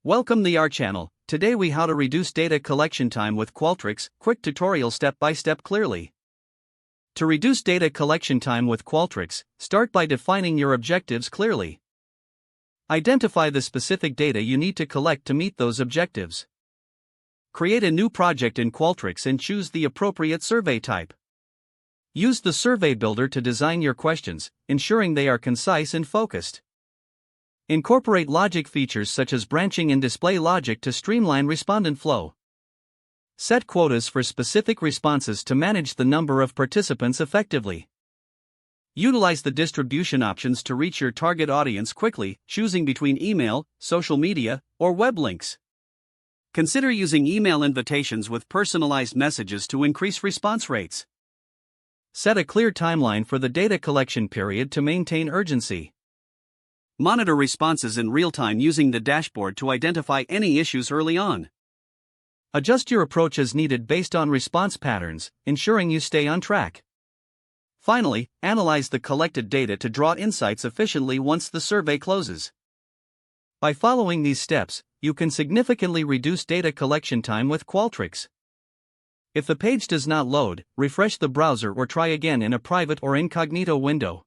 Welcome to our channel. Today we how to reduce data collection time with Qualtrics, quick tutorial step by step clearly. To reduce data collection time with Qualtrics, start by defining your objectives clearly. Identify the specific data you need to collect to meet those objectives. Create a new project in Qualtrics and choose the appropriate survey type. Use the survey builder to design your questions, ensuring they are concise and focused. Incorporate logic features such as branching and display logic to streamline respondent flow. Set quotas for specific responses to manage the number of participants effectively. Utilize the distribution options to reach your target audience quickly, choosing between email, social media, or web links. Consider using email invitations with personalized messages to increase response rates. Set a clear timeline for the data collection period to maintain urgency. Monitor responses in real time using the dashboard to identify any issues early on. Adjust your approach as needed based on response patterns, ensuring you stay on track. Finally, analyze the collected data to draw insights efficiently once the survey closes. By following these steps, you can significantly reduce data collection time with Qualtrics. If the page does not load, refresh the browser or try again in a private or incognito window.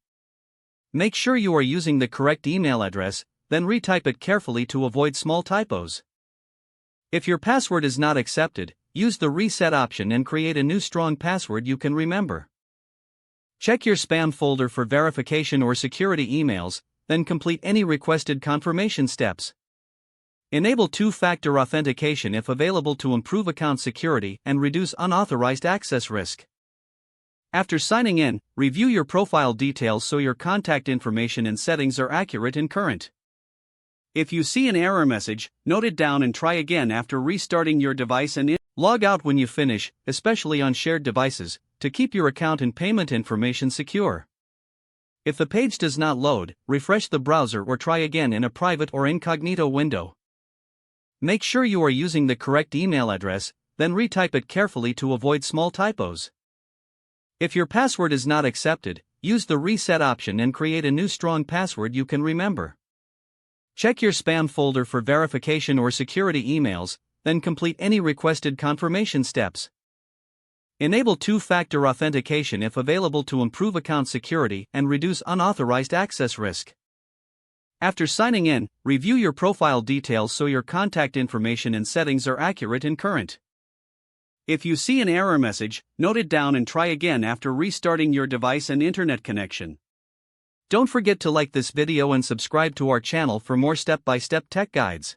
Make sure you are using the correct email address, then retype it carefully to avoid small typos. If your password is not accepted, use the reset option and create a new strong password you can remember. Check your spam folder for verification or security emails, then complete any requested confirmation steps. Enable two-factor authentication if available to improve account security and reduce unauthorized access risk. After signing in, review your profile details so your contact information and settings are accurate and current. If you see an error message, note it down and try again after restarting your device and log out when you finish, especially on shared devices, to keep your account and payment information secure. If the page does not load, refresh the browser or try again in a private or incognito window. Make sure you are using the correct email address, then retype it carefully to avoid small typos. If your password is not accepted, use the reset option and create a new strong password you can remember. Check your spam folder for verification or security emails, then complete any requested confirmation steps. Enable two-factor authentication if available to improve account security and reduce unauthorized access risk. After signing in, review your profile details so your contact information and settings are accurate and current. If you see an error message, note it down and try again after restarting your device and internet connection. Don't forget to like this video and subscribe to our channel for more step-by-step tech guides.